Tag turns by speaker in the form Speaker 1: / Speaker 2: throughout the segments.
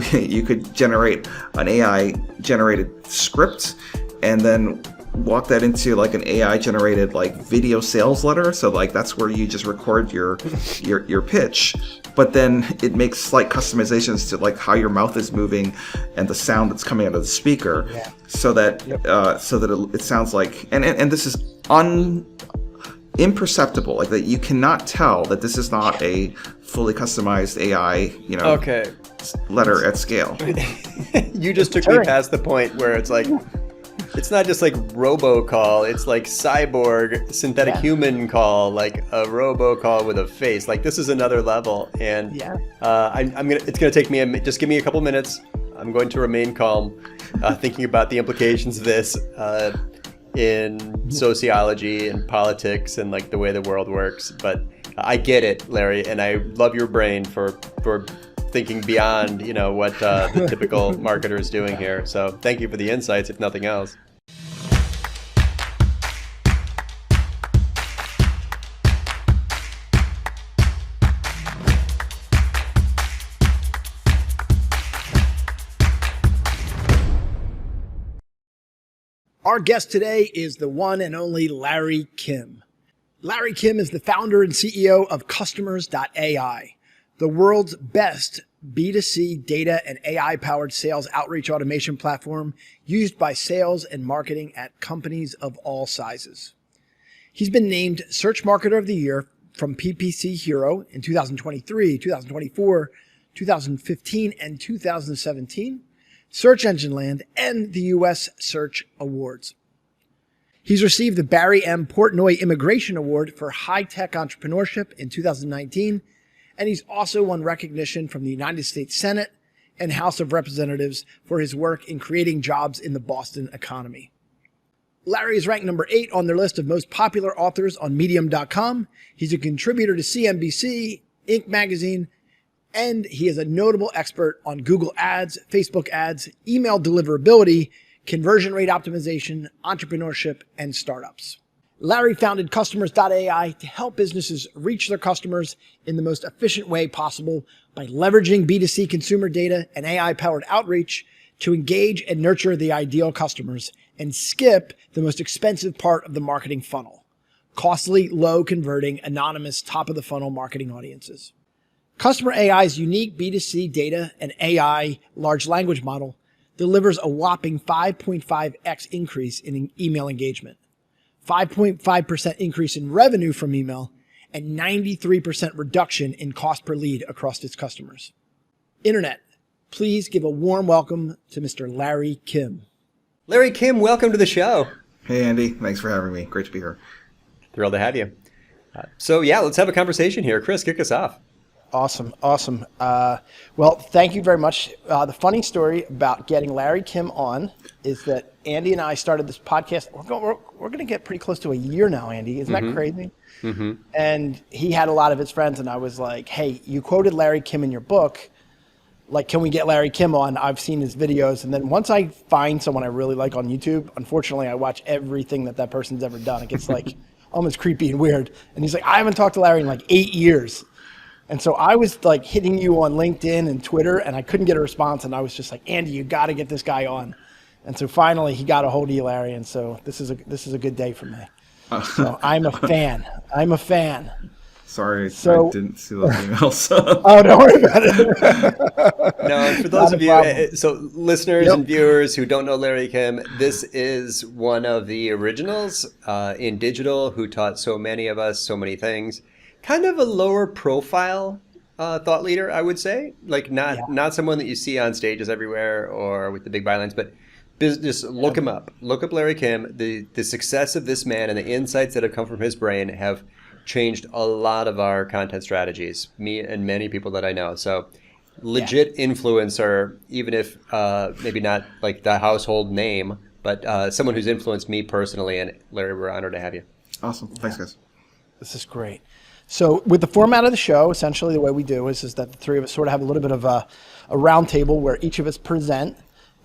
Speaker 1: you could generate an AI generated script and then walk that into like an AI generated like video sales letter. So like that's where you just record your pitch, but then it makes slight customizations to like how your mouth is moving and the sound that's coming out of the speaker, so that it sounds like and this is imperceptible, like that you cannot tell that this is not a fully customized AI, letter at scale.
Speaker 2: You just took me past the point where it's like, it's not just like robocall, it's like cyborg synthetic human call, like a robocall with a face. Like this is another level, and it's gonna take me just give me a couple minutes. I'm going to remain calm, thinking about the implications of this in sociology and politics and like the way the world works. But I get it, Larry, and I love your brain for thinking beyond, what the typical marketer is doing here. So thank you for the insights, if nothing else.
Speaker 3: Our guest today is the one and only Larry Kim. Larry Kim is the founder and CEO of Customers.ai, the world's best B2C data and AI-powered sales outreach automation platform used by sales and marketing at companies of all sizes. He's been named Search Marketer of the Year from PPC Hero in 2023, 2024, 2015, and 2017, Search Engine Land, and the U.S. Search Awards. He's received the Barry M. Portnoy Immigration Award for High-Tech Entrepreneurship in 2019, and he's also won recognition from the United States Senate and House of Representatives for his work in creating jobs in the Boston economy. Larry is ranked number 8 on their list of most popular authors on Medium.com. He's a contributor to CNBC, Inc. magazine, and he is a notable expert on Google Ads, Facebook ads, email deliverability, conversion rate optimization, entrepreneurship, and startups. Larry founded Customers.ai to help businesses reach their customers in the most efficient way possible by leveraging B2C consumer data and AI-powered outreach to engage and nurture the ideal customers and skip the most expensive part of the marketing funnel: costly, low-converting, anonymous, top-of-the-funnel marketing audiences. Customer AI's unique B2C data and AI large language model delivers a whopping 5.5x increase in email engagement, 5.5% increase in revenue from email, and 93% reduction in cost per lead across its customers. Internet, please give a warm welcome to Mr. Larry Kim.
Speaker 2: Larry Kim, welcome to the show.
Speaker 1: Hey, Andy. Thanks for having me. Great to be here.
Speaker 2: Thrilled to have you. Let's have a conversation here. Chris, kick us off.
Speaker 3: Awesome. Well, thank you very much. The funny story about getting Larry Kim on is that Andy and I started this podcast. We're going to get pretty close to a year now, Andy. Isn't that crazy? Mm-hmm. And he had a lot of his friends, and I was like, hey, you quoted Larry Kim in your book. Like, can we get Larry Kim on? I've seen his videos. And then once I find someone I really like on YouTube, unfortunately, I watch everything that person's ever done. It gets like almost creepy and weird. And he's like, I haven't talked to Larry in like 8 years. And so I was like hitting you on LinkedIn and Twitter, and I couldn't get a response. And I was just like, Andy, you got to get this guy on. And so finally he got a hold of you, Larry. And so this is a good day for me. So I'm a fan.
Speaker 1: Sorry, I didn't see those emails.
Speaker 3: Oh, don't worry about it.
Speaker 2: No, for those of you, so listeners and viewers who don't know Larry Kim, this is one of the originals in digital who taught so many of us so many things. Kind of a lower profile thought leader, I would say. Like not someone that you see on stages everywhere or with the big bylines, but just look him up. Look up Larry Kim. The success of this man and the insights that have come from his brain have changed a lot of our content strategies, me and many people that I know. So legit influencer, even if maybe not like the household name, but someone who's influenced me personally. And Larry, we're honored to have you.
Speaker 1: Awesome. Thanks, guys.
Speaker 3: This is great. So with the format of the show, essentially the way we do is that the three of us sort of have a little bit of a round table where each of us present.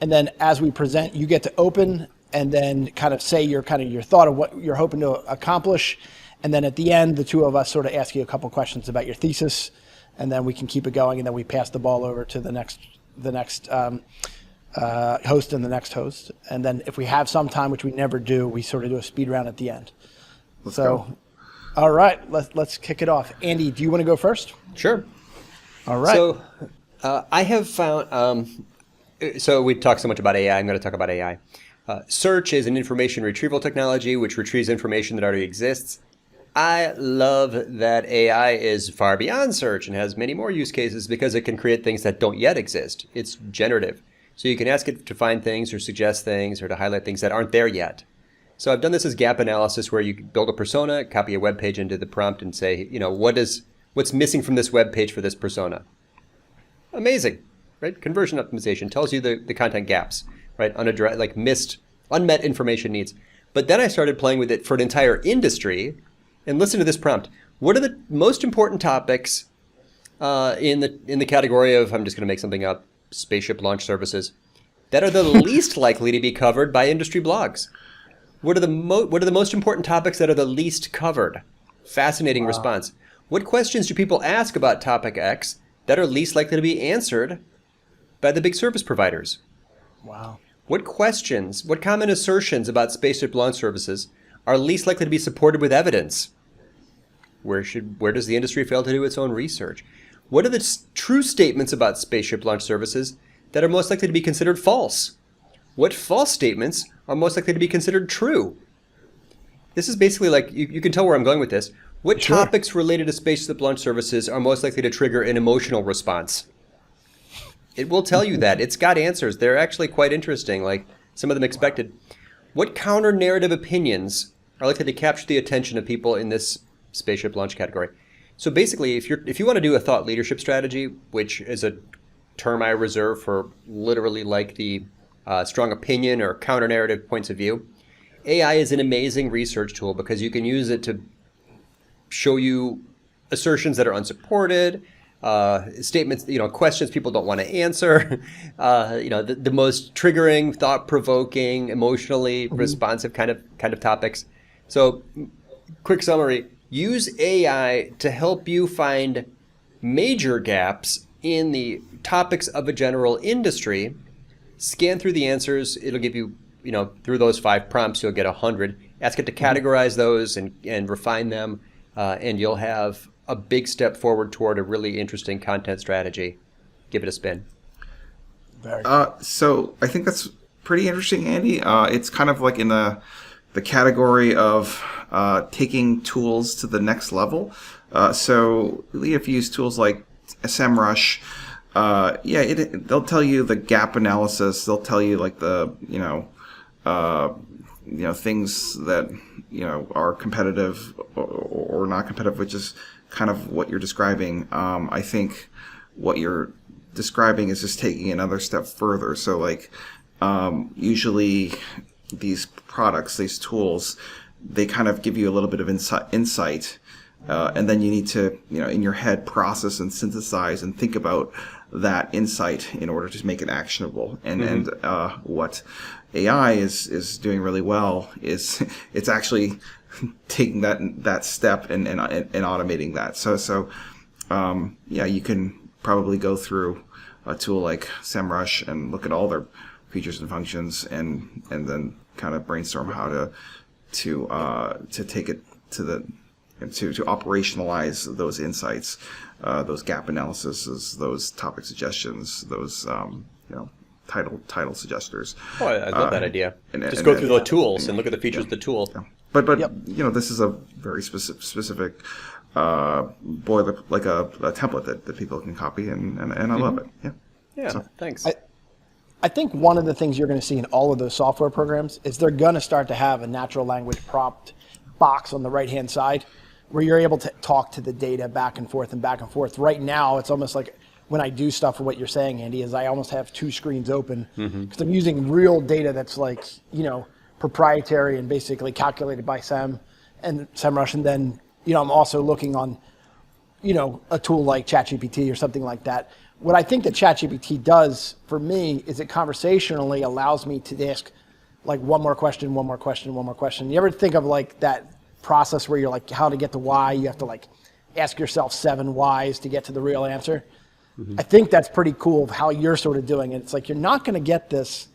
Speaker 3: And then as we present, you get to open and then kind of say your thought of what you're hoping to accomplish. And then at the end, the two of us sort of ask you a couple questions about your thesis, and then we can keep it going, and then we pass the ball over to the next the next host and the next host. And then if we have some time, which we never do, we sort of do a speed round at the end.
Speaker 1: Let's go.
Speaker 3: All right, let's kick it off. Andy, do you want to go first?
Speaker 2: Sure.
Speaker 3: All right.
Speaker 2: So I have found, so we talked so much about AI, I'm going to talk about AI. Search is an information retrieval technology which retrieves information that already exists. I love that AI is far beyond search and has many more use cases because it can create things that don't yet exist. It's generative. So you can ask it to find things or suggest things or to highlight things that aren't there yet. So I've done this as gap analysis where you build a persona, copy a web page into the prompt and say, what's missing from this web page for this persona? Amazing, right? Conversion optimization tells you the content gaps, right? Unmet information needs. But then I started playing with it for an entire industry and listen to this prompt. What are the most important topics in the category of, I'm just going to make something up, spaceship launch services, that are the least likely to be covered by industry blogs? What are the most important topics that are the least covered? Fascinating response. What questions do people ask about topic X that are least likely to be answered by the big service providers?
Speaker 3: Wow.
Speaker 2: What common assertions about spaceship launch services are least likely to be supported with evidence? Where does the industry fail to do its own research? What are the true statements about spaceship launch services that are most likely to be considered false? What false statements are most likely to be considered true? This is basically like, you can tell where I'm going with this. What topics related to spaceship launch services are most likely to trigger an emotional response? It will tell you that. It's got answers. They're actually quite interesting, like some of them expected. What counter-narrative opinions are likely to capture the attention of people in this spaceship launch category? So basically, if you want to do a thought leadership strategy, which is a term I reserve for literally like the strong opinion or counter-narrative points of view, AI is an amazing research tool because you can use it to show you assertions that are unsupported, statements, questions people don't want to answer, the most triggering, thought-provoking, emotionally responsive kind of topics. So, quick summary: use AI to help you find major gaps in the topics of a general industry. Scan through the answers. It'll give you, through those 5 prompts, you'll get 100. Ask it to categorize those and refine them, and you'll have a big step forward toward a really interesting content strategy. Give it a spin.
Speaker 1: So I think that's pretty interesting, Andy. It's kind of like in the category of taking tools to the next level. So if you use tools like SEMrush, they'll tell you the gap analysis. They'll tell you like the things that are competitive or not competitive, which is kind of what you're describing. I think what you're describing is just taking another step further. So like usually these products, these tools, they kind of give you a little bit of insight, and then you need to, in your head, process and synthesize and think about that insight in order to make it actionable. And what AI is doing really well is it's actually taking that step and automating that. So you can probably go through a tool like SEMrush and look at all their features and functions and then kind of brainstorm how to take it to operationalize those insights, those gap analyses, those topic suggestions, those title suggesters.
Speaker 2: Oh, I love that idea. Just go through the tools and look at the features of the tool.
Speaker 1: Yeah. But this is a very specific boiler, like a template that people can copy, and I love it. Yeah.
Speaker 2: Yeah. So, thanks.
Speaker 3: I think one of the things you're going to see in all of those software programs is they're going to start to have a natural language prompt box on the right-hand side where you're able to talk to the data back and forth and back and forth. Right now, it's almost like when I do stuff for what you're saying, Andy, is I almost have 2 screens open because I'm using real data that's like, proprietary and basically calculated by SEMrush. And then, I'm also looking on, a tool like ChatGPT or something like that. What I think that ChatGPT does for me is it conversationally allows me to ask like one more question. You ever think of like that process where you're like, how to get to why? You have to like ask yourself 7 whys to get to the real answer. I think that's pretty cool of how you're sort of doing it. It's like, you're not going to get this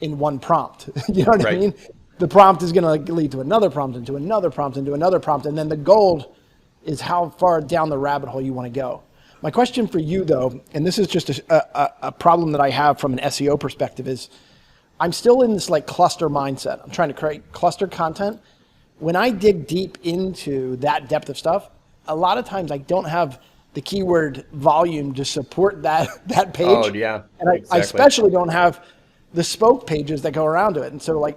Speaker 3: in one prompt. You know what I mean? The prompt is going to lead to another prompt, into another prompt, into another prompt. And then the gold is how far down the rabbit hole you want to go. My question for you, though, and this is just a problem that I have from an SEO perspective, is I'm still in this like cluster mindset. I'm trying to create cluster content. When I dig deep into that depth of stuff, a lot of times I don't have the keyword volume to support that page.
Speaker 2: Oh, yeah.
Speaker 3: And I especially don't have the spoke pages that go around to it. And so like,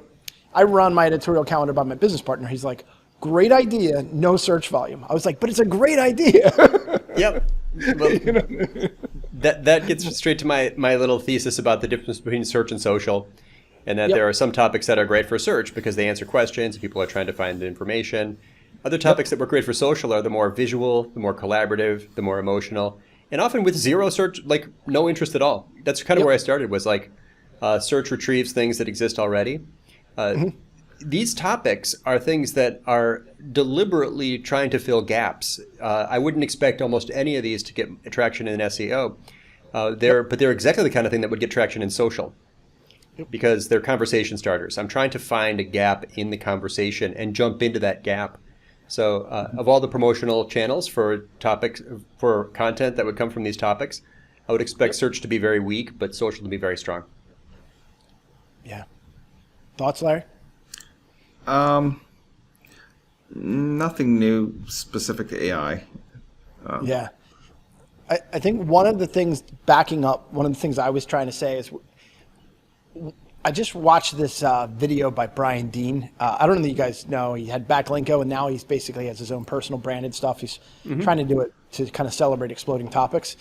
Speaker 3: I run my editorial calendar by my business partner. He's like, great idea, no search volume. I was like, but it's a great idea.
Speaker 2: Yep. Well, that gets straight to my little thesis about the difference between search and social, and that there are some topics that are great for search because they answer questions and people are trying to find the information. Other topics that were great for social are the more visual, the more collaborative, the more emotional, and often with zero search, like no interest at all. That's kind of where I started, was like search retrieves things that exist already. These topics are things that are deliberately trying to fill gaps. I wouldn't expect almost any of these to get traction in SEO. But they're exactly the kind of thing that would get traction in social because they're conversation starters. I'm trying to find a gap in the conversation and jump into that gap. So of all the promotional channels for topics, for content that would come from these topics, I would expect search to be very weak, but social to be very strong.
Speaker 3: Yeah. Thoughts, Larry?
Speaker 1: Nothing new specific to AI.
Speaker 3: Yeah. I think one of the things backing up, one of the things I was trying to say is I just watched this video by Brian Dean. I don't know that you guys know. He had Backlinko, and now he's basically has his own personal branded stuff. He's trying to do it to kind of celebrate exploding topics.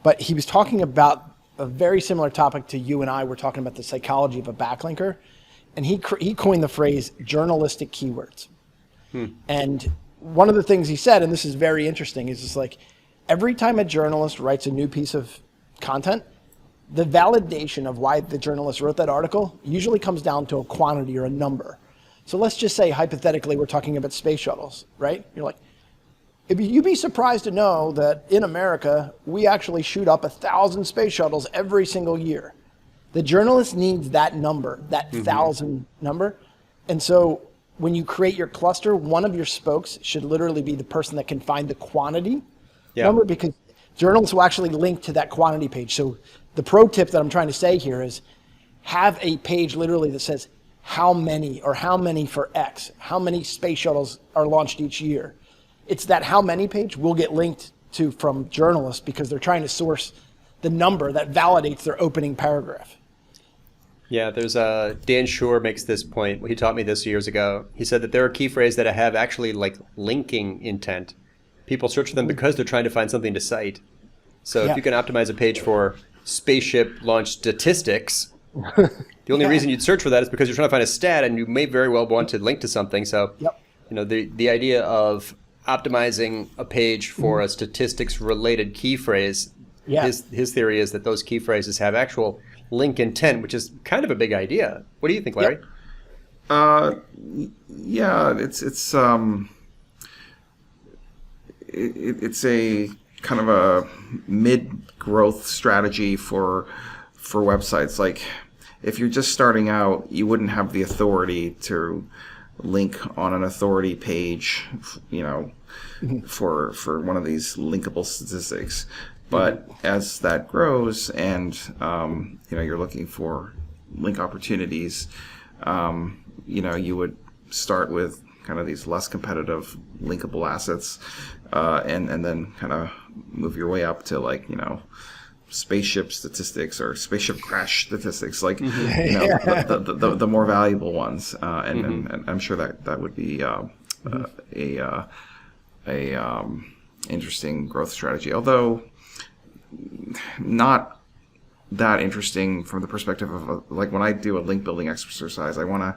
Speaker 3: But he was talking about a very similar topic to you and I were talking about, the psychology of a backlinker. And he coined the phrase journalistic keywords. And one of the things he said, and this is very interesting, is just like every time a journalist writes a new piece of content, the validation of why the journalist wrote that article usually comes down to a quantity or a number. So let's just say, hypothetically, we're talking about space shuttles, right? You're like, you'd be surprised to know that in America, we actually shoot up 1,000 space shuttles every single year. The journalist needs that number, that 1,000 number. And so when you create your cluster, one of your spokes should literally be the person that can find the quantity number, because journalists will actually link to that quantity page. So the pro tip that I'm trying to say here is have a page literally that says how many, or how many for X, how many space shuttles are launched each year. It's that how many page will get linked to from journalists because they're trying to source the number that validates their opening paragraph.
Speaker 2: Yeah, there's Dan Schur makes this point. He taught me this years ago. He said that there are key phrases that have actually like linking intent. People search for them because they're trying to find something to cite. So if you can optimize a page for spaceship launch statistics, the only reason you'd search for that is because you're trying to find a stat, and you may very well want to link to something. So you know, the idea of optimizing a page for a statistics related key phrase, his theory is that those key phrases have actual link intent, which is kind of a big idea. What do you think, Larry?
Speaker 1: Yeah, it's a kind of a mid-growth strategy for websites. Like, if you're just starting out, you wouldn't have the authority to link on an authority page, you know, for one of these linkable statistics. But as that grows, and you know, you're looking for link opportunities, you know, you would start with kind of these less competitive linkable assets, and then kind of move your way up to, like, you know, spaceship statistics or spaceship crash statistics, like, you know, the more valuable ones, and I'm sure that would be a interesting growth strategy, although not that interesting from the perspective of like when I do a link building exercise, I want to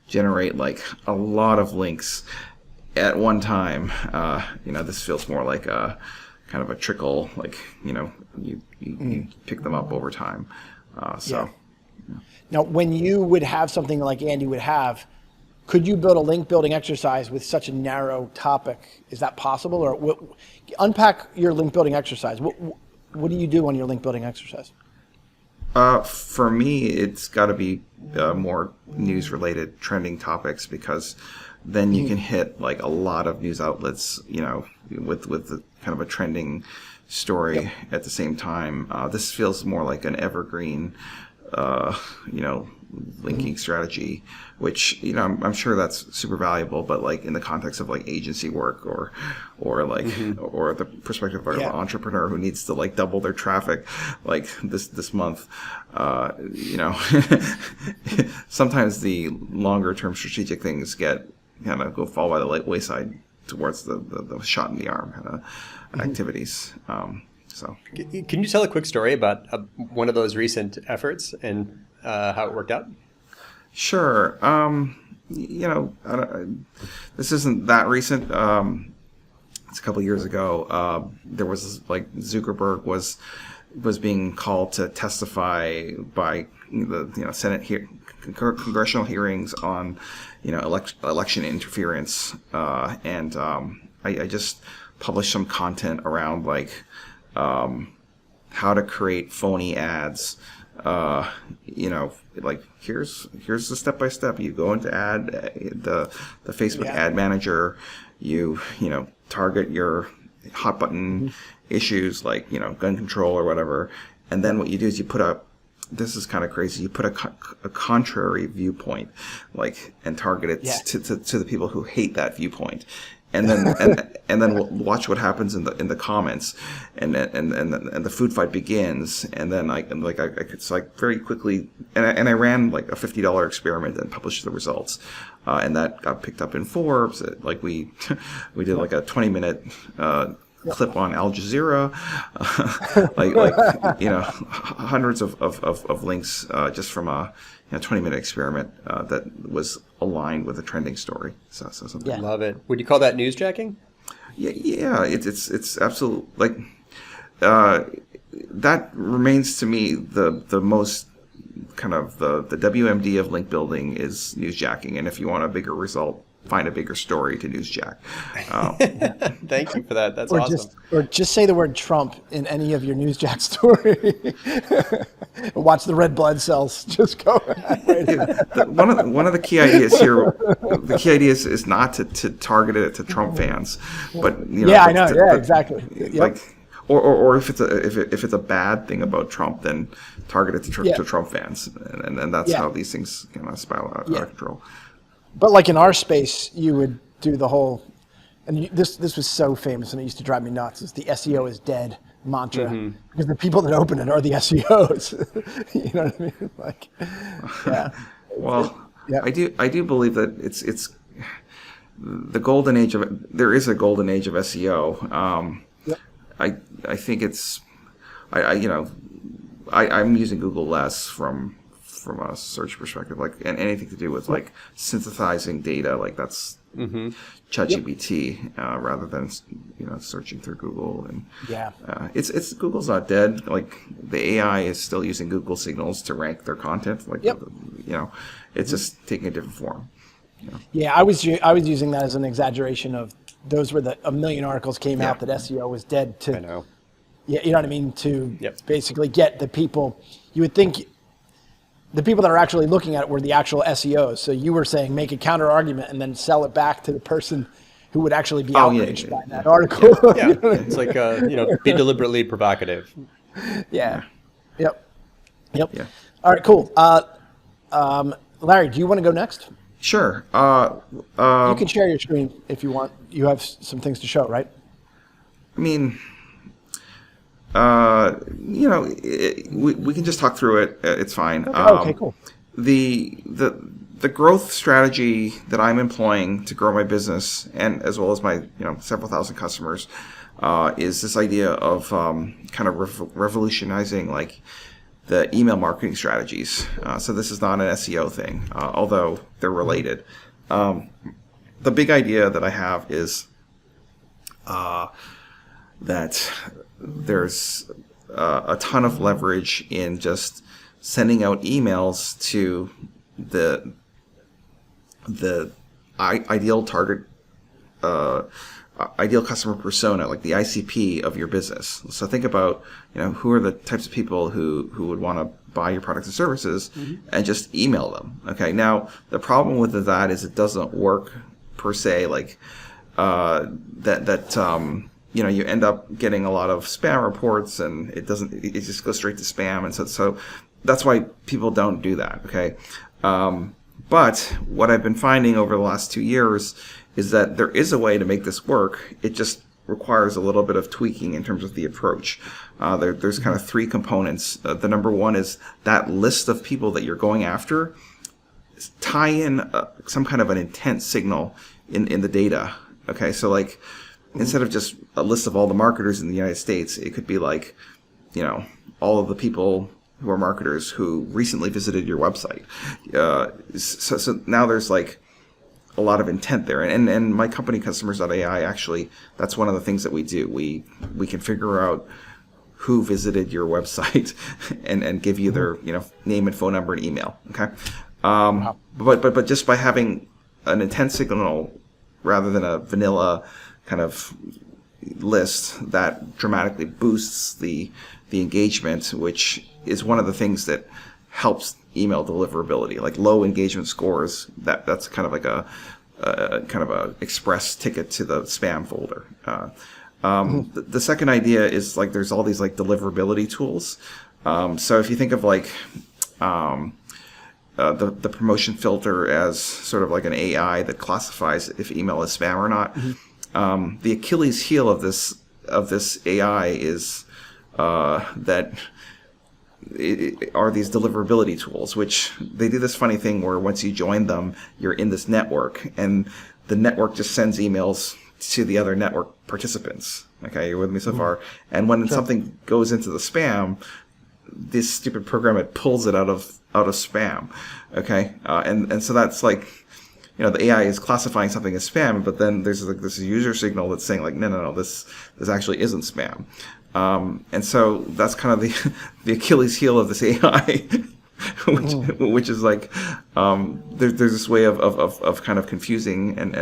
Speaker 1: generate like a lot of links at one time. You know, this feels more like a kind of a trickle, like, you know, you pick them up over time.
Speaker 3: Now, when you would have something like Andy would have, could you build a link building exercise with such a narrow topic? Is that possible? Or unpack your link building exercise. what do you do on your link building exercise?
Speaker 1: For me, it's got to be more news-related trending topics, because then you can hit like a lot of news outlets, with the kind of a trending story at the same time. This feels more like an evergreen, linking strategy, which I'm sure that's super valuable, but like in the context of like agency work or like or the perspective of an entrepreneur who needs to like double their traffic like this month, sometimes the longer term strategic things go fall by the wayside towards the shot in the arm kind of activities. So
Speaker 2: can you tell a quick story about one of those recent efforts and how it worked out?
Speaker 1: Sure. This isn't that recent. It's a couple of years ago. There was like Zuckerberg was being called to testify by the Senate congressional hearings on election interference, and I just published some content around like how to create phony ads. Like here's the step-by-step. You go into the Facebook ad manager, you target your hot button issues like gun control or whatever, and then what you do is you put up, this is kind of crazy, you put a contrary viewpoint and target it to the people who hate that viewpoint. And then and then we'll watch what happens in the comments, and the food fight begins. And then I could very quickly, and I ran like a $50 experiment and published the results, and that got picked up in Forbes. We did like a 20-minute clip on Al Jazeera, hundreds of links just from a 20-minute experiment that was aligned with a trending story. So something.
Speaker 2: Yeah. Love it. Would you call that newsjacking?
Speaker 1: Yeah. It's absolutely that remains to me the most kind of the WMD of link building is newsjacking, and if you want a bigger result, find a bigger story to newsjack.
Speaker 2: Thank you for that. That's
Speaker 3: or
Speaker 2: awesome.
Speaker 3: Just say the word Trump in any of your newsjack story. Watch the red blood cells just go.
Speaker 1: One of the key ideas here, the key idea is not to target it to Trump fans, but
Speaker 3: I know. Exactly.
Speaker 1: Like, or if it's a bad thing about Trump, then target it to Trump fans, and that's how these things kind of spiral out of control.
Speaker 3: But like in our space, you would do the whole, and this was so famous and it used to drive me nuts, is the SEO is dead mantra, because the people that open it are the SEOs. You know what I mean? Like, yeah.
Speaker 1: Well, I do believe that it's the golden age there is a golden age of SEO. I think it's I'm using Google less from a search perspective, and anything to do with synthesizing data, that's ChatGPT, rather than searching through Google. And it's Google's not dead. The AI is still using Google signals to rank their content. It's just taking a different form.
Speaker 3: Yeah, I was using that as an exaggeration of those were a million articles came out that SEO was dead. I know. Yeah, you know what I mean? To basically get the people, you would think the people that are actually looking at it were the actual SEOs. So you were saying make a counter argument and then sell it back to the person who would actually be outraged by that article.
Speaker 2: Yeah, it's be deliberately provocative.
Speaker 3: Yeah. Yep. Yeah. All right, cool. Larry, do you want to go next?
Speaker 1: Sure.
Speaker 3: You can share your screen if you want. You have some things to show, right?
Speaker 1: I mean, we can just talk through it. It's fine.
Speaker 3: Okay, cool.
Speaker 1: The growth strategy that I'm employing to grow my business, and as well as my several thousand customers, is this idea of kind of revolutionizing the email marketing strategies. So this is not an SEO thing, although they're related. The big idea that I have is that there's a ton of leverage in just sending out emails to the ideal target ideal customer persona, like the ICP of your business. So think about, who are the types of people who would want to buy your products and services, and just email them. Okay. Now, the problem with that is it doesn't work per se, like, you end up getting a lot of spam reports, and it just goes straight to spam. And so that's why people don't do that. Okay. But what I've been finding over the last 2 years is that there is a way to make this work. It just requires a little bit of tweaking in terms of the approach. There's kind of 3 components. The number one is that list of people that you're going after, tie in some kind of an intent signal in the data. Okay, so like instead of just a list of all the marketers in the United States, it could be like, all of the people who are marketers who recently visited your website. So now there's like a lot of intent there. And my company, customers.ai, actually, that's one of the things that we do. We can figure out who visited your website and give you their name and phone number and email. Okay. But just by having an intent signal rather than a vanilla kind of list, that dramatically boosts the engagement, which is one of the things that helps email deliverability. Like low engagement scores, that's kind of like a express ticket to the spam folder. The second idea is like there's all these like deliverability tools. So if you think of like the promotion filter as sort of like an AI that classifies if email is spam or not. The Achilles heel of this AI is that are these deliverability tools, which they do this funny thing where once you join them, you're in this network, and the network just sends emails to the other network participants. Okay, you're with me so far? And when something goes into the spam, this stupid program, it pulls it out of spam. Okay, and so that's like, the AI is classifying something as spam, but then there's like this user signal that's saying like, no, this actually isn't spam. And so that's kind of the Achilles heel of this AI, which is like there's this way of kind of confusing and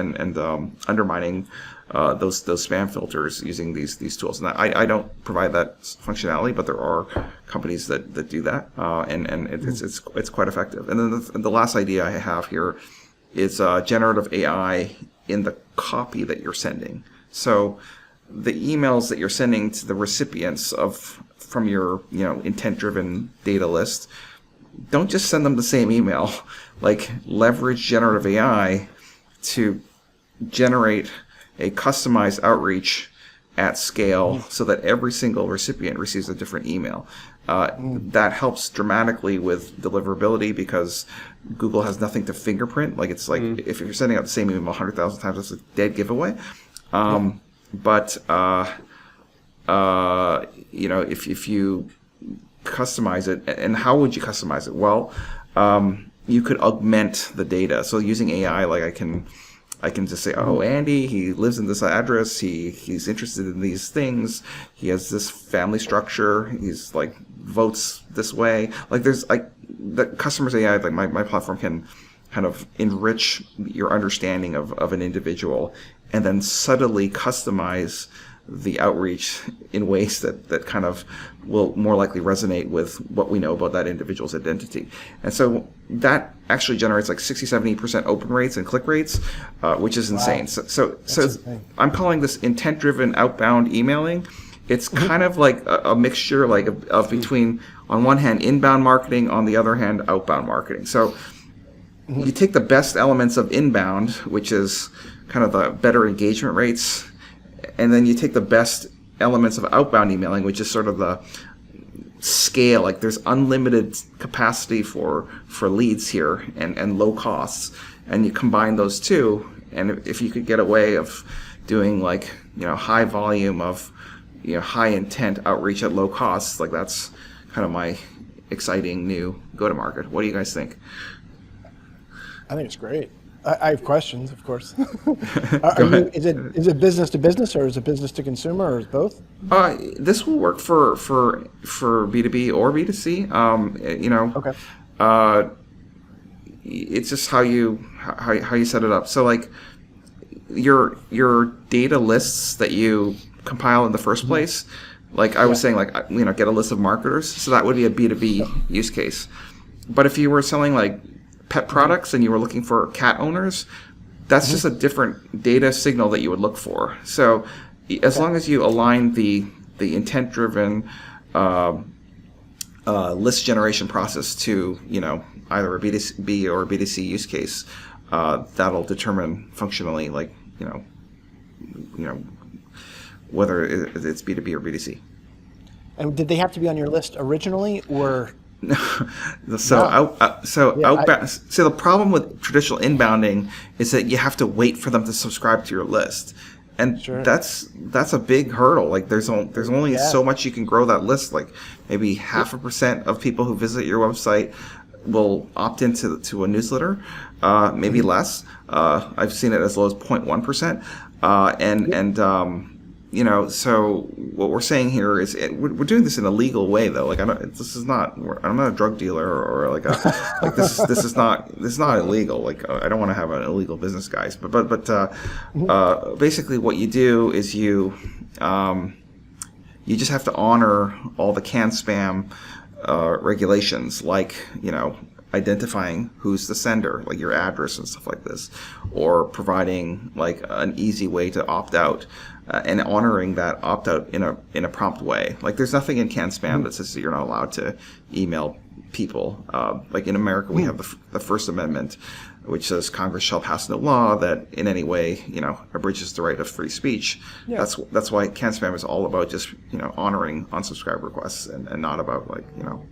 Speaker 1: undermining those spam filters using these tools. And I don't provide that functionality, but there are companies that do that, and it's quite effective. And then the last idea I have here is generative AI in the copy that you're sending. So the emails that you're sending to the recipients from your intent-driven data list, don't just send them the same email. Like leverage generative AI to generate a customized outreach at scale so that every single recipient receives a different email. That helps dramatically with deliverability because Google has nothing to fingerprint. Like it's like if you're sending out the same email 100,000 times, that's a dead giveaway. But if you customize it, and how would you customize it? Well, you could augment the data. So using AI, like I can just say, oh, Andy, he lives in this address. He's interested in these things. He has this family structure. He's like votes this way. Like there's like the customers AI, like my platform can kind of enrich your understanding of an individual and then subtly customize the outreach in ways that kind of will more likely resonate with what we know about that individual's identity. And so that actually generates like 60-70% open rates and click rates, which is insane. Wow. So insane. I'm calling this intent-driven outbound emailing. It's kind of like a mixture like of between, on one hand, inbound marketing, on the other hand, outbound marketing. So you take the best elements of inbound, which is kind of the better engagement rates, and then you take the best elements of outbound emailing, which is sort of the scale, like there's unlimited capacity for leads here and low costs, and you combine those two, and if you could get a way of doing like high volume of high intent outreach at low costs, like that's kind of my exciting new go-to-market. What do you guys think?
Speaker 3: I think it's great. I have questions, of course. Is it business to business, or is it business to consumer, or is it both?
Speaker 1: This will work for B2B or B2C.
Speaker 3: Okay.
Speaker 1: It's just how you set it up. So like your data lists that you compile in the first place, like I was saying, like, get a list of marketers. So that would be a B2B use case. But if you were selling like pet products and you were looking for cat owners, that's just a different data signal that you would look for. So as long as you align the intent-driven list generation process to, either a B2B or a B2C use case, that'll determine functionally, like, whether it's B2B or B2C.
Speaker 3: And did they have to be on your list originally, or?
Speaker 1: So the problem with traditional inbounding is that you have to wait for them to subscribe to your list, and that's a big hurdle. Like there's only so much you can grow that list. Like maybe 0.5% of people who visit your website will opt into a newsletter, maybe less. I've seen it as low as 0.1%, so what we're saying here is we're doing this in a legal way, though. Like I'm not a drug dealer or this is not illegal. Like I don't want to have an illegal business, guys. But basically what you do is you just have to honor all the can spam regulations, like identifying who's the sender, like your address and stuff like this, or providing like an easy way to opt out. And honoring that opt-out in a prompt way. Like there's nothing in can spam that says that you're not allowed to email people. Like in America, we have the First Amendment, which says Congress shall pass no law that in any way, abridges the right of free speech. Yeah. That's why can spam is all about just, honoring unsubscribe requests and not about like,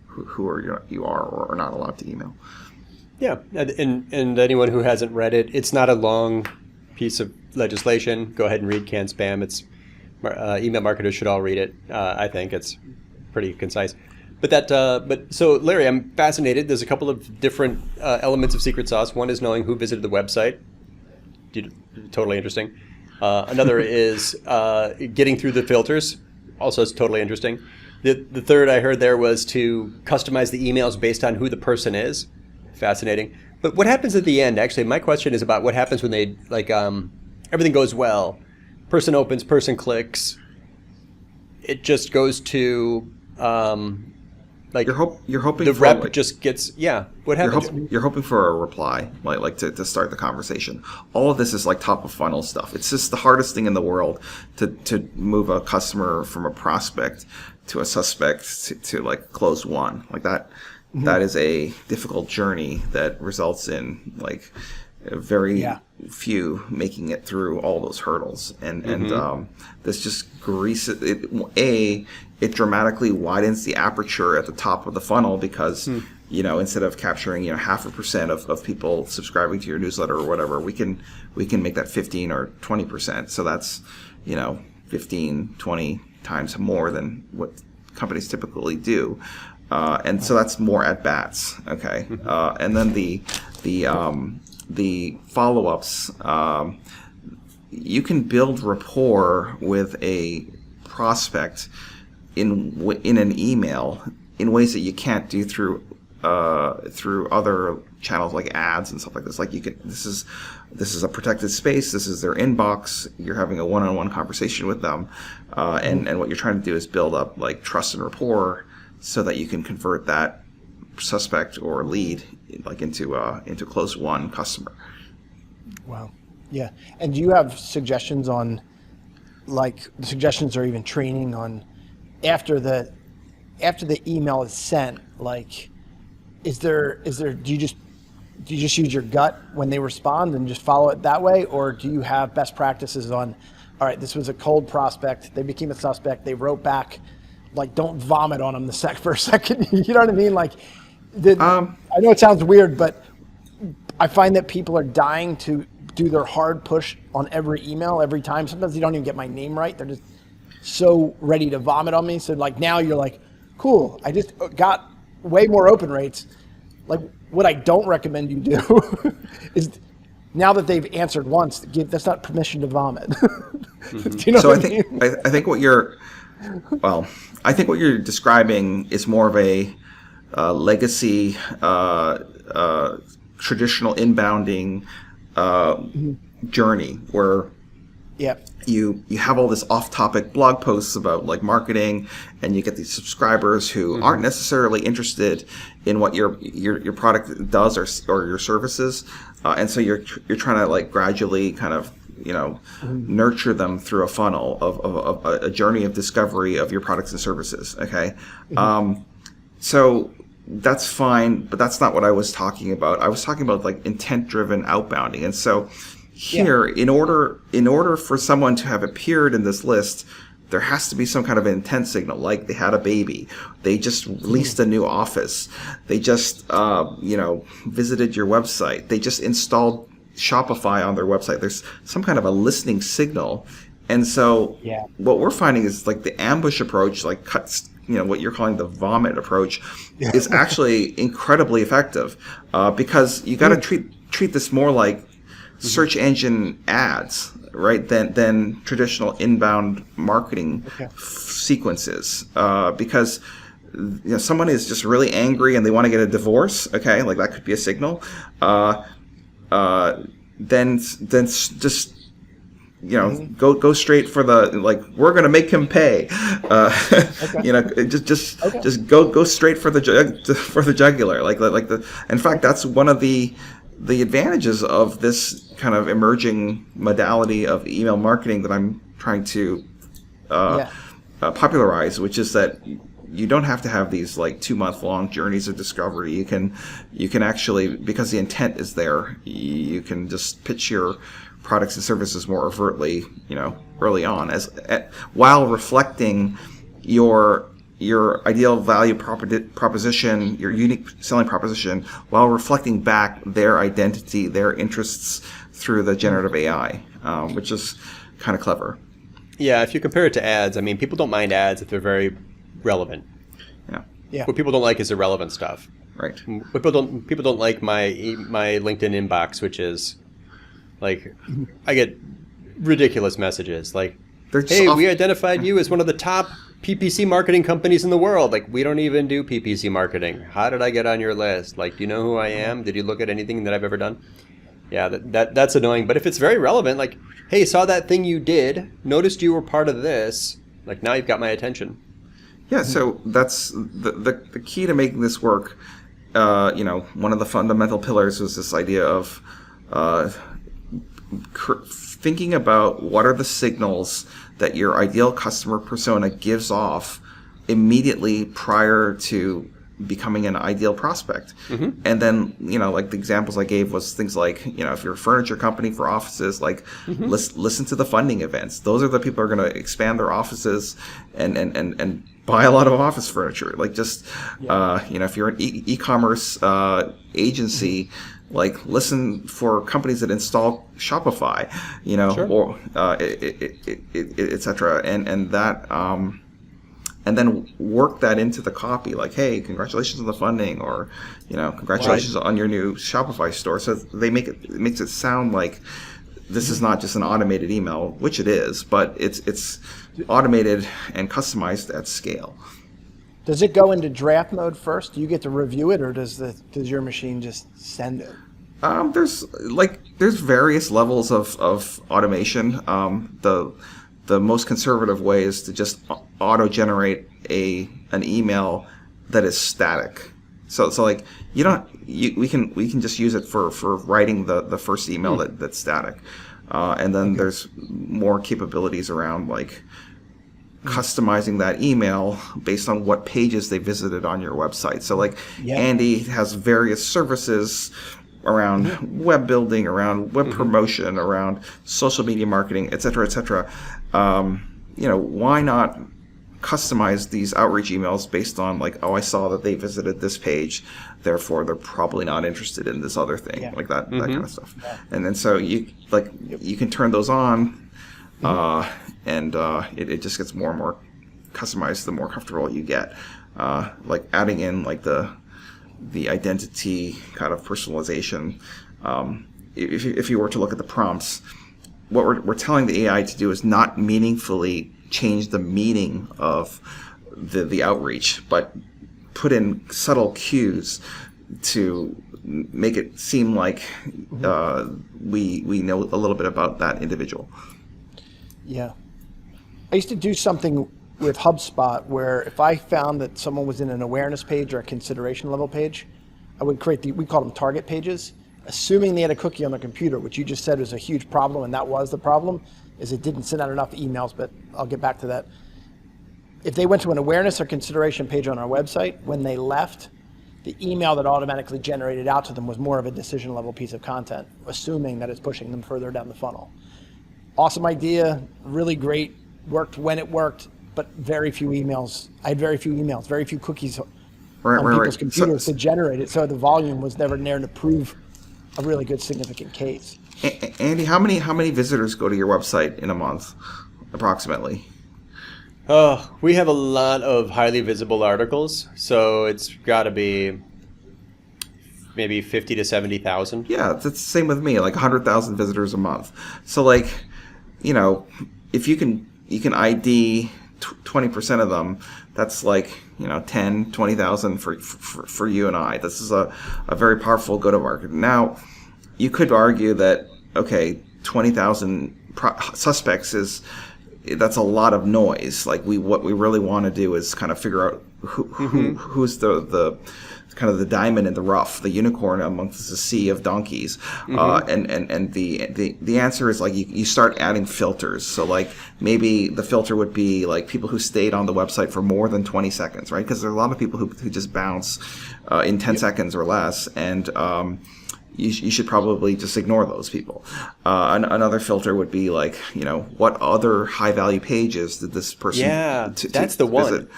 Speaker 1: who you are or not allowed to email.
Speaker 2: Yeah, and anyone who hasn't read it, it's not a long piece of legislation. Go ahead and read can spam. It's email marketers should all read it. I think it's pretty concise. But so Larry, I'm fascinated. There's a couple of different elements of secret sauce. One is knowing who visited the website. Totally interesting. Another is getting through the filters. Also, it's totally interesting. The third I heard there was to customize the emails based on who the person is. Fascinating. But what happens at the end? Actually, my question is about what happens when they everything goes well. Person opens, person clicks. It just goes to
Speaker 1: you're hoping
Speaker 2: the
Speaker 1: for,
Speaker 2: rep
Speaker 1: like,
Speaker 2: just gets What happens?
Speaker 1: You're hoping for a reply, like to start the conversation. All of this is like top of funnel stuff. It's just the hardest thing in the world to move a customer from a prospect to a suspect to like close one like that. Mm-hmm. That is a difficult journey that results in like very few making it through all those hurdles, and this just greases it. It dramatically widens the aperture at the top of the funnel because instead of capturing 0.5% of people subscribing to your newsletter or whatever, we can make that 15 or 20%. So that's 15, 20 times more than what companies typically do. And so that's more at bats, okay. And then the follow-ups, you can build rapport with a prospect in an email in ways that you can't do through other channels like ads and stuff like this. Like this is a protected space. This is their inbox. You're having a one-on-one conversation with them, and what you're trying to do is build up like trust and rapport, so that you can convert that suspect or lead like into close one customer. Wow.
Speaker 3: Yeah. And do you have suggestions on or even training on after the email is sent? Like, do you just use your gut when they respond and just follow it that way, or do you have best practices on, all right, this was a cold prospect, they became a suspect, they wrote back, like, don't vomit on them for a second. You know what I mean? Like, I know it sounds weird, but I find that people are dying to do their hard push on every email every time. Sometimes they don't even get my name right. They're just so ready to vomit on me. So like now you're like, cool, I just got way more open rates. Like what I don't recommend you do is, now that they've answered once, that's not permission to vomit. Do you know
Speaker 1: so
Speaker 3: what
Speaker 1: I think I think what you're describing is more of a legacy, traditional inbounding journey where you have all this off-topic blog posts about like marketing, and you get these subscribers who aren't necessarily interested in what your product does or your services, and so you're trying to like gradually kind of nurture them through a funnel of a journey of discovery of your products and services. Okay, so that's fine, but that's not what I was talking about. I was talking about like intent-driven outbounding, and so. Here, in order for someone to have appeared in this list, there has to be some kind of intent signal, like they had a baby, they just released a new office, they just visited your website, they just installed Shopify on their website. There's some kind of a listening signal, and so what we're finding is like the ambush approach, like cuts. What you're calling the vomit approach, is actually incredibly effective because you got to treat this more like search engine ads, right, than traditional inbound marketing sequences, because someone is just really angry and they want to get a divorce. Okay, like that could be a signal. Then just go straight for the like we're gonna make him pay. Just go straight for the jugular. In fact, that's one of the advantages of this kind of emerging modality of email marketing that I'm trying to popularize, which is that you don't have to have these like 2-month long journeys of discovery. You can actually, because the intent is there, you can just pitch your products and services more overtly, early on, while reflecting your ideal value proposition, your unique selling proposition, while reflecting back their identity, their interests through the generative AI, which is kind of clever.
Speaker 2: Yeah, if you compare it to ads, I mean, people don't mind ads if they're very relevant.
Speaker 3: Yeah.
Speaker 2: What people don't like is irrelevant stuff.
Speaker 1: Right.
Speaker 2: People don't like my LinkedIn inbox, which is like I get ridiculous messages like, "Hey, we identified you as one of the top PPC marketing companies in the world." Like, we don't even do PPC marketing. How did I get on your list? Like, do you know who I am? Did you look at anything that I've ever done? Yeah, that's annoying. But if it's very relevant, like, "Hey, saw that thing you did, noticed you were part of this," like, now you've got my attention.
Speaker 1: Yeah, so that's the key to making this work. One of the fundamental pillars was this idea of thinking about what are the signals that your ideal customer persona gives off immediately prior to becoming an ideal prospect. And then, like the examples I gave was things like, if you're a furniture company for offices, like listen to the funding events. Those are the people who are going to expand their offices and buy a lot of office furniture. Like just, if you're an e-commerce agency, like listen for companies that install Shopify, or et cetera, and that, and then work that into the copy, like, "Hey, congratulations on the funding," or congratulations on your new Shopify store. So it makes it sound like this is not just an automated email, which it is, but it's automated and customized at scale.
Speaker 3: Does it go into draft mode first? Do you get to review it, or does your machine just send it?
Speaker 1: There's various levels of automation. The most conservative way is to just auto-generate an email that is static. So like we can just use it for writing the first email that's static, and then there's more capabilities around like customizing that email based on what pages they visited on your website. So like Andy has various services around web building, around web promotion, around social media marketing, et cetera, et cetera. Why not customize these outreach emails based on like, oh, I saw that they visited this page, therefore they're probably not interested in this other thing, like that kind of stuff. And then so you can turn those on, and it just gets more and more customized the more comfortable you get. Like adding in like the identity kind of personalization. If you were to look at the prompts, what we're telling the AI to do is not meaningfully change the meaning of the outreach, but put in subtle cues to make it seem like we know a little bit about that individual.
Speaker 3: Yeah. I used to do something with HubSpot where if I found that someone was in an awareness page or a consideration level page, I would create we call them target pages, assuming they had a cookie on their computer, which you just said was a huge problem, and that was the problem, is it didn't send out enough emails, but I'll get back to that. If they went to an awareness or consideration page on our website, when they left, the email that automatically generated out to them was more of a decision level piece of content, assuming that it's pushing them further down the funnel. Awesome idea, really great, worked when it worked, but very few emails. I had very few emails, very few cookies on people's computers to generate it, so the volume was never there to prove a really good significant case.
Speaker 1: Andy, how many visitors go to your website in a month, approximately?
Speaker 2: Oh, we have a lot of highly visible articles, so it's got to be maybe 50 to 70,000.
Speaker 1: Yeah, that's the same with me, like 100,000 visitors a month. So like, you know, if you can ID 20% of them, that's like, you know, 10, 20,000 for you and I. This is a very powerful go-to-market. Now, you could argue that, okay, 20,000 suspects that's a lot of noise. Like what we really want to do is kind of figure out who's the kind of the diamond in the rough, the unicorn amongst the sea of donkeys. And the answer is like you start adding filters. So like maybe the filter would be like people who stayed on the website for more than 20 seconds, right? Because there are a lot of people who just bounce in 10 seconds or less, and you should probably just ignore those people. Another filter would be like, you know, what other high value pages did this person
Speaker 2: that's the one
Speaker 1: visit?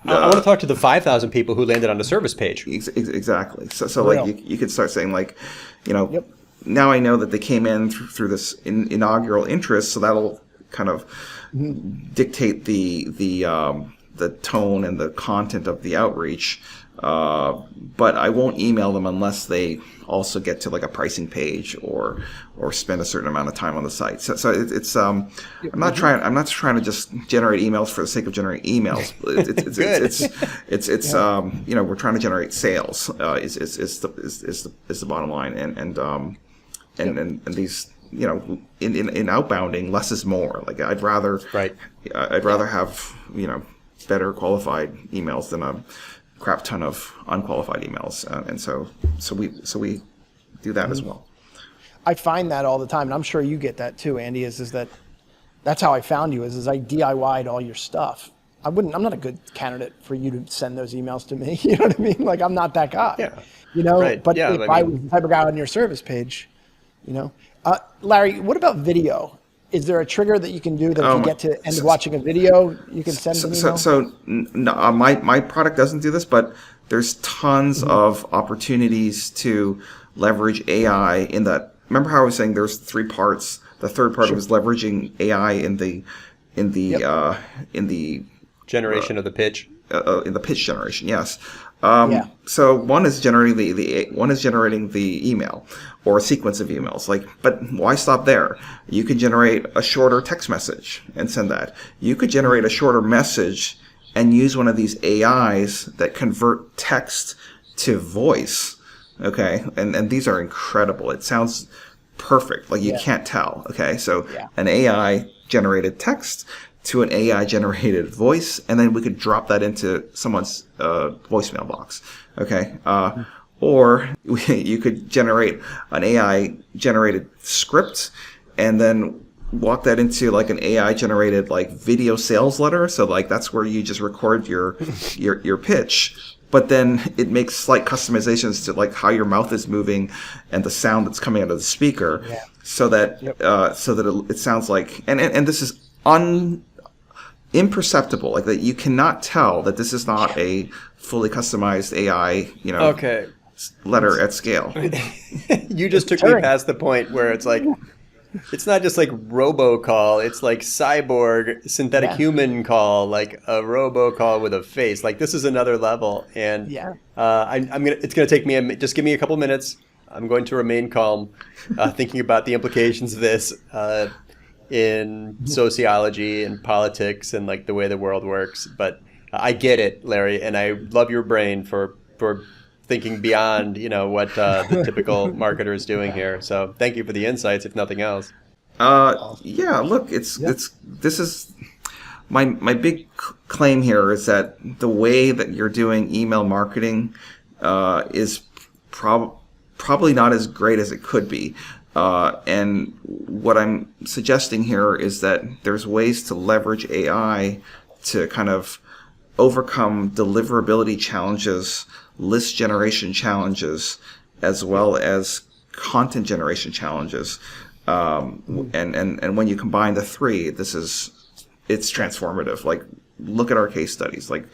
Speaker 2: I want to talk to the 5,000 people who landed on the service page.
Speaker 1: Exactly. So like you could start saying like, you know, now I know that they came in through this inaugural interest, so that'll kind of dictate the tone and the content of the outreach. But I won't email them unless they also get to like a pricing page or spend a certain amount of time on the site. So it's I'm not trying to just generate emails for the sake of generating emails. It's you know, we're trying to generate sales is the bottom line, and these, you know, in outbounding, less is more. Like I'd rather have, you know, better qualified emails than a crap ton of unqualified emails, and so we do that as well.
Speaker 3: I find that all the time, and I'm sure you get that too, Andy. Is that that's how I found you? Is I DIY'd all your stuff. I'm not a good candidate for you to send those emails to me. You know what I mean? Like I'm not that guy. Yeah. You know.
Speaker 2: Right.
Speaker 3: But if I was the type of guy on your service page, you know, Larry, what about video? Is there a trigger that you can do that if you get to end watching a video, you can send an email?
Speaker 1: My product doesn't do this, but there's tons of opportunities to leverage AI in that. Remember how I was saying there's three parts? The third part was leveraging AI in the
Speaker 2: generation of the pitch.
Speaker 1: In the pitch generation, yes. So one is generating the email or a sequence of emails. Like, but why stop there? You could generate a shorter text message and send that. You could generate a shorter message and use one of these AIs that convert text to voice. Okay, and these are incredible. It sounds perfect. Like you can't tell. Okay, so an AI generated text to an AI generated voice, and then we could drop that into someone's voicemail box. Okay. Or you could generate an AI generated script and then walk that into like an AI generated like video sales letter. So like that's where you just record your pitch, but then it makes slight customizations to like how your mouth is moving and the sound that's coming out of the speaker, so that it sounds like and this is imperceptible, like that you cannot tell that this is not a fully customized AI, you know, letter at scale.
Speaker 2: You just took me past the point where it's like, it's not just like robocall, it's like cyborg synthetic human call, like a robocall with a face. Like this is another level, and it's gonna take me just give me a couple minutes. I'm going to remain calm, thinking about the implications of this in sociology and politics and like the way the world works. But I get it, Larry, and I love your brain for thinking beyond, what the typical marketer is doing here. So thank you for the insights, if nothing else.
Speaker 1: Yeah, look, this is my big claim here is that the way that you're doing email marketing is probably not as great as it could be. And what I'm suggesting here is that there's ways to leverage AI to kind of overcome deliverability challenges, list generation challenges, as well as content generation challenges. And when you combine the three, it's transformative. Like, look at our case studies. Like,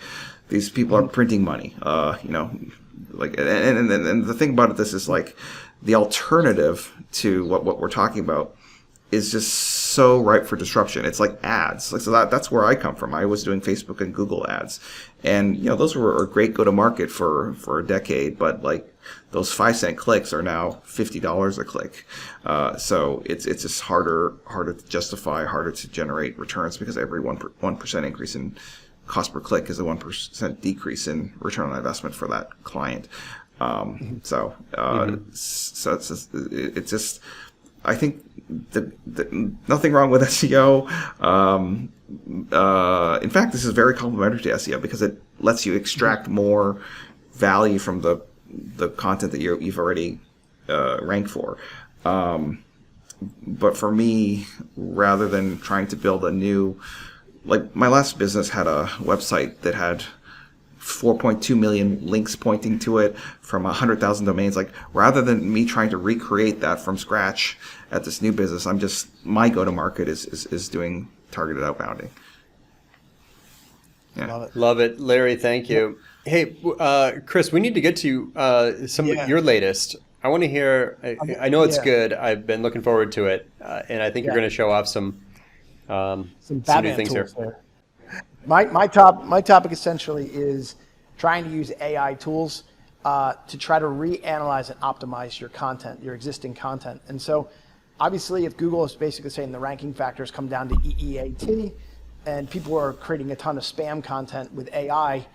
Speaker 1: these people are printing money. Like, and the thing about this is, like, the alternative to what we're talking about is just so ripe for disruption. It's like ads. Like, so that's where I come from. I was doing Facebook and Google ads, and those were a great go-to-market for a decade. But like, those 5-cent clicks are now $50 a click. So it's just harder to justify, harder to generate returns, because every 1% increase in cost per click is a 1% decrease in return on investment for that client. So it's just I think nothing wrong with SEO. In fact, this is very complementary to SEO because it lets you extract more value from the content that you've already ranked for. But for me, rather than trying to build a new, like, my last business had a website that had 4.2 million links pointing to it from 100,000 domains. Like, rather than me trying to recreate that from scratch at this new business, my go-to-market is doing targeted outbounding. Yeah.
Speaker 2: Love it. Larry, thank you. Hey, Chris, we need to get to some of your latest. I want to hear, I know it's good. I've been looking forward to it. And I think you're going to show off some new things here.
Speaker 3: My topic essentially is trying to use AI tools to try to reanalyze and optimize your content, your existing content. And so obviously, if Google is basically saying the ranking factors come down to EEAT, and people are creating a ton of spam content with AI,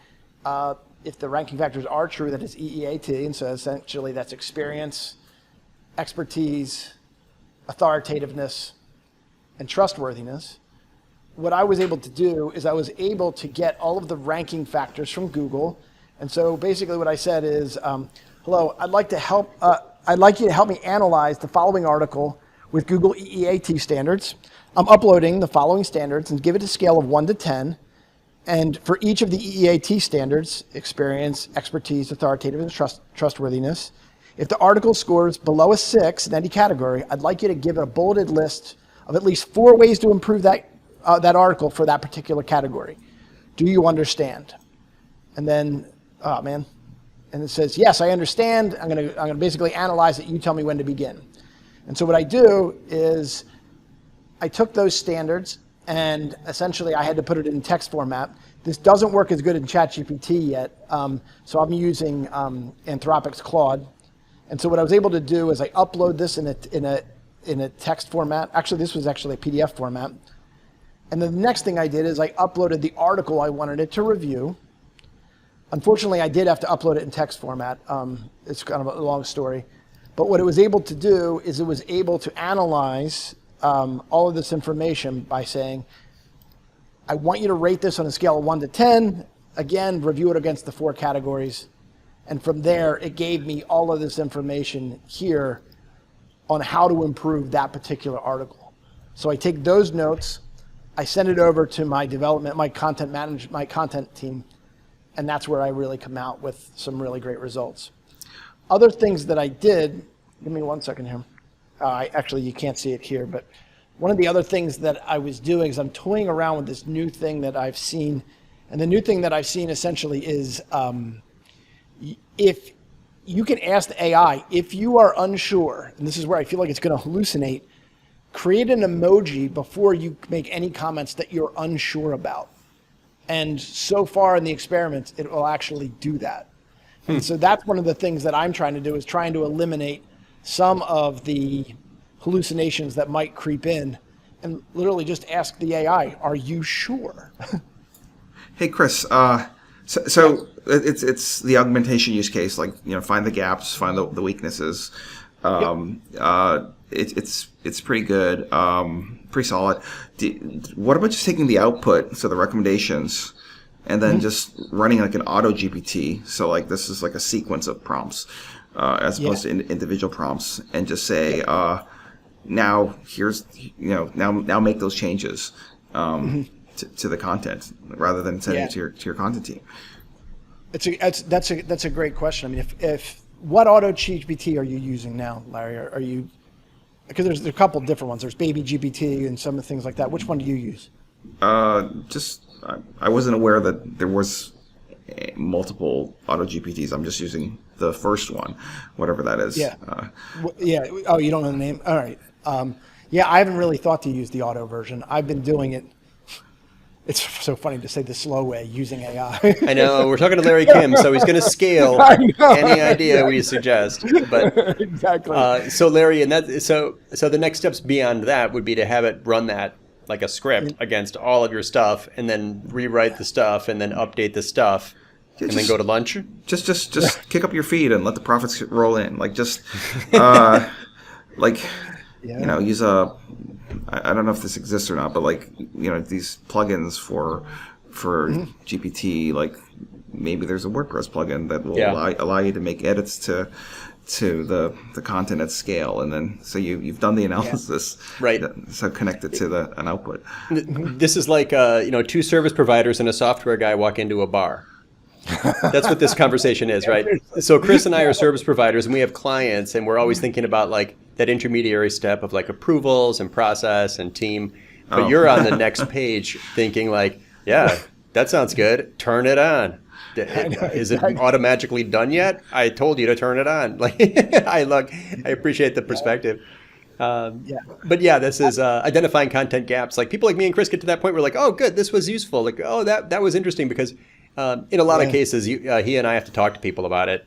Speaker 3: if the ranking factors are true, that is EEAT, and so essentially that's experience, expertise, authoritativeness, and trustworthiness. What I was able to do is I was able to get all of the ranking factors from Google. And so basically what I said is, hello, I'd like you to help me analyze the following article with Google EEAT standards. I'm uploading the following standards and give it a scale of 1 to 10. And for each of the EEAT standards, experience, expertise, authoritativeness, trustworthiness, if the article scores below a 6 in any category, I'd like you to give it a bulleted list of at least 4 ways to improve that article for that particular category. Do you understand? And then, and it says, yes, I understand. I'm gonna basically analyze it. You tell me when to begin. And so what I do is I took those standards and essentially I had to put it in text format. This doesn't work as good in ChatGPT yet, so I'm using Anthropic's Claude. And so what I was able to do is I upload this in a text format. Actually, this was actually a PDF format. And then the next thing I did is I uploaded the article I wanted it to review. Unfortunately, I did have to upload it in text format. It's kind of a long story. But what it was able to do is it was able to analyze all of this information by saying, I want you to rate this on a scale of 1 to 10. Again, review it against the 4 categories. And from there, it gave me all of this information here on how to improve that particular article. So I take those notes, I send it over to my development, my content team, and that's where I really come out with some really great results. Other things that I did, give me 1 second here. Actually, you can't see it here, but one of the other things that I was doing is I'm toying around with this new thing that I've seen. And the new thing that I've seen essentially is if you can ask the AI, if you are unsure, and this is where I feel like it's going to hallucinate, create an emoji before you make any comments that you're unsure about. And so far in the experiments, it will actually do that. And so that's one of the things that I'm trying to do, is trying to eliminate some of the hallucinations that might creep in and literally just ask the AI, are you sure?
Speaker 1: Hey, Chris, It's the augmentation use case, like, find the gaps, find the weaknesses. It's pretty good, pretty solid. What about just taking the output, so the recommendations, and then just running like an auto GPT? So like this is like a sequence of prompts, as opposed to individual prompts, and just say, now here's now make those changes to the content, rather than sending it to your content team.
Speaker 3: That's a great question. I mean, if what auto GPT are you using now, Larry? Are you, because there's a couple different ones. There's Baby GPT and some things like that. Which one do you use?
Speaker 1: I wasn't aware that there was multiple auto GPTs. I'm just using the first one, whatever that is.
Speaker 3: Yeah. Oh, you don't know the name? All right. I haven't really thought to use the auto version. I've been doing it. It's so funny to say the slow way, using AI.
Speaker 2: I know. We're talking to Larry Kim, so he's going to scale any idea we suggest. But
Speaker 3: exactly.
Speaker 2: So Larry, so the next steps beyond that would be to have it run that like a script against all of your stuff, and then rewrite the stuff, and then update the stuff, and then go to lunch.
Speaker 1: Just kick up your feet and let the profits roll in. Like use a. I don't know if this exists or not, but like, these plugins for GPT, like maybe there's a WordPress plugin that will allow you to make edits to the content at scale, and then so you've done the analysis,
Speaker 2: right?
Speaker 1: So connect it to an output.
Speaker 2: This is like two service providers and a software guy walk into a bar. That's what this conversation is, right? So Chris and I are service providers, and we have clients, and we're always thinking about like that intermediary step of like approvals and process and team. But you're on the next page thinking like, yeah, that sounds good. Turn it on. Is it automatically done yet? I told you to turn it on. Like, I appreciate the perspective. But this is identifying content gaps. Like people like me and Chris get to that point where like, oh, good, this was useful. Like, oh, that was interesting, because in a lot of cases, he and I have to talk to people about it.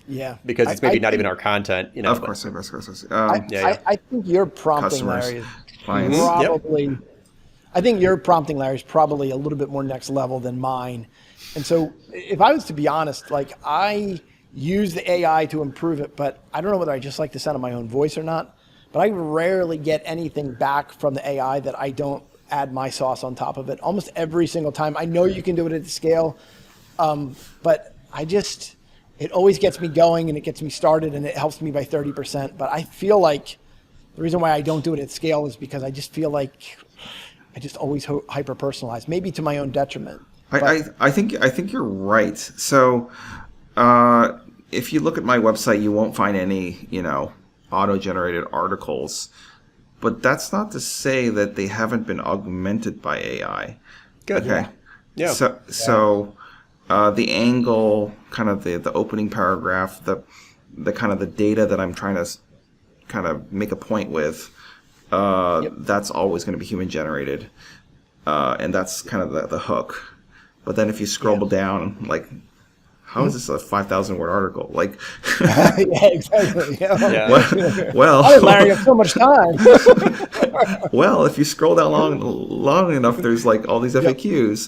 Speaker 3: Yeah,
Speaker 2: because it's maybe not even our content.
Speaker 1: Of course.
Speaker 3: I think your prompting, Larry, is
Speaker 1: clients.
Speaker 3: probably. I think your prompting, Larry, is probably a little bit more next level than mine. And so, if I was to be honest, like I use the AI to improve it, but I don't know whether I just like the sound of my own voice or not. But I rarely get anything back from the AI that I don't add my sauce on top of it. Almost every single time. I know you can do it at scale, but it always gets me going, and it gets me started, and it helps me by 30%. But I feel like the reason why I don't do it at scale is because I just feel like I just always hyper personalize, maybe to my own detriment.
Speaker 1: I think you're right. So if you look at my website, you won't find any auto-generated articles, but that's not to say that they haven't been augmented by AI.
Speaker 2: Good.
Speaker 1: Okay.
Speaker 2: Yeah.
Speaker 1: So the angle, kind of the opening paragraph, the kind of the data that I'm trying to kind of make a point with, that's always going to be human generated, and that's kind of the hook. But then if you scroll down, like, how is this a 5,000 word article? Like,
Speaker 3: exactly.
Speaker 1: Well,
Speaker 3: oh, Larry, you have so much time.
Speaker 1: Well, if you scroll down long enough, there's like all these FAQs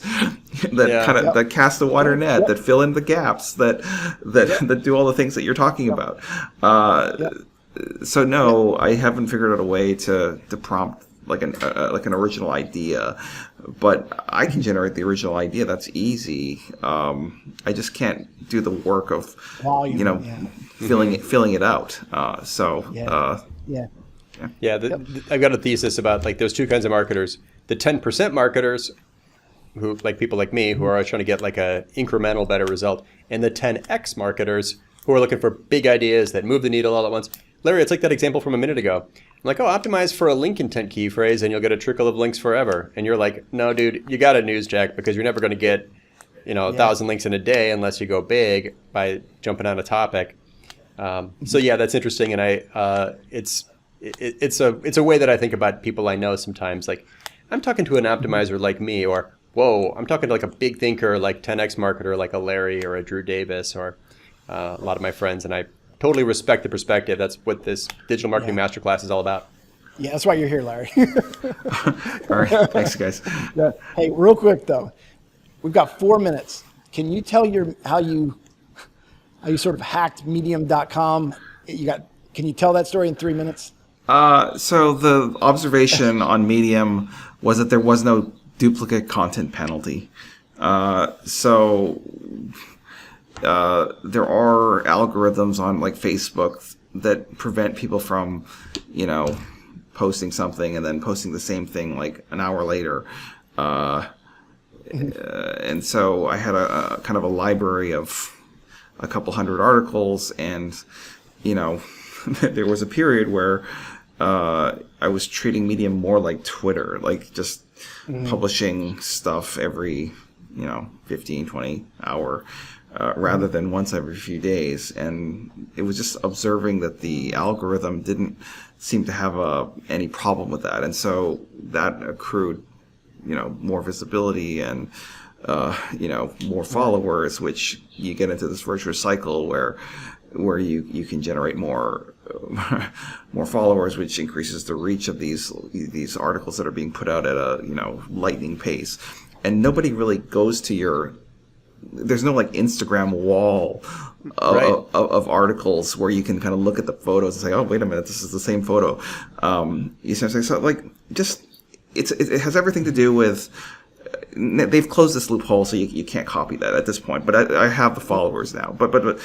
Speaker 1: that that cast a wider net, that fill in the gaps, that do all the things that you're talking about. So no, I haven't figured out a way to prompt like an original idea, but I can generate the original idea. That's easy. I just can't do the work of filling it out.
Speaker 2: I've got a thesis about like those two kinds of marketers: the 10% marketers, who like people like me who are trying to get like a incremental better result, and the 10x marketers who are looking for big ideas that move the needle all at once. Larry, it's like that example from a minute ago. I'm like, optimize for a link intent key phrase and you'll get a trickle of links forever. And you're like, no, dude, you got to newsjack, because you're never going to get, 1,000 links in a day unless you go big by jumping on a topic. That's interesting, and it's a way that I think about people I know sometimes. Like, I'm talking to an optimizer like me, or I'm talking to like a big thinker like 10x marketer like a Larry or a Drew Davis or a lot of my friends, and I totally respect the perspective. That's what this digital marketing masterclass is all about.
Speaker 3: Yeah, that's why you're here, Larry.
Speaker 1: All right. Thanks, guys.
Speaker 3: Hey, real quick, though. We've got 4 minutes. Can you tell how you sort of hacked Medium.com? Can you tell that story in 3 minutes?
Speaker 1: So the observation on Medium was that there was no duplicate content penalty. So there are algorithms on like Facebook that prevent people from, posting something and then posting the same thing like an hour later. And so I had a kind of a library of a couple hundred articles, and there was a period where I was treating Medium more like Twitter, like just publishing stuff every 15, 20 hour rather than once every few days. And it was just observing that the algorithm didn't seem to have any problem with that, and so that accrued more visibility and more followers, which you get into this virtuous cycle where you can generate more followers, which increases the reach of these articles that are being put out at a lightning pace. And nobody really goes to there's no like Instagram wall of articles where you can kind of look at the photos and say, oh, wait a minute, this is the same photo. You see what I'm saying? So like just it has everything to do with, they've closed this loophole, so you can't copy that at this point. But I have the followers now. But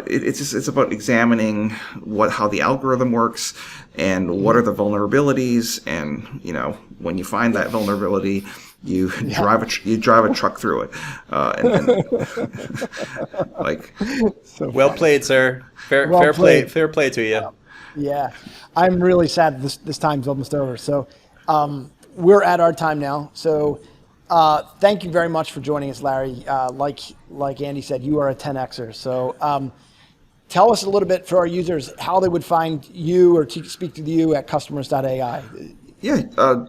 Speaker 1: it's about examining how the algorithm works and what are the vulnerabilities, and when you find that vulnerability, you drive a truck through it, and like.
Speaker 2: So well played, sir. Fair play to you.
Speaker 3: Yeah, I'm really sad this time's almost over. So we're at our time now. So thank you very much for joining us, Larry. Like Andy said, you are a 10Xer. So tell us a little bit for our users how they would find you or to speak to you at customers.ai.
Speaker 1: Yeah,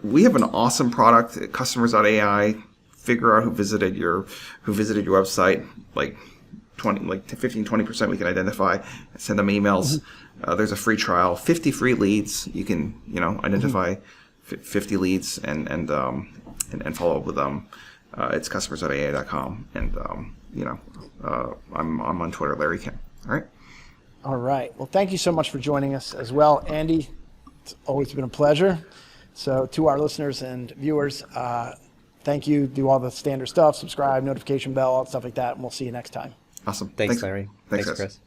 Speaker 1: we have an awesome product at customers.ai. Figure out who visited your website, like 15-20% we can identify, send them emails. There's a free trial, 50 free leads. You can identify 50 leads and follow up with them. It's customers.ai.com, and I'm on Twitter, Larry Kim.
Speaker 3: All right. Well, thank you so much for joining us as well, Andy. It's always been a pleasure. So to our listeners and viewers, thank you. Do all the standard stuff, subscribe, notification bell, all stuff like that, and we'll see you next time.
Speaker 1: Awesome.
Speaker 2: Thanks Larry. Thanks, Chris.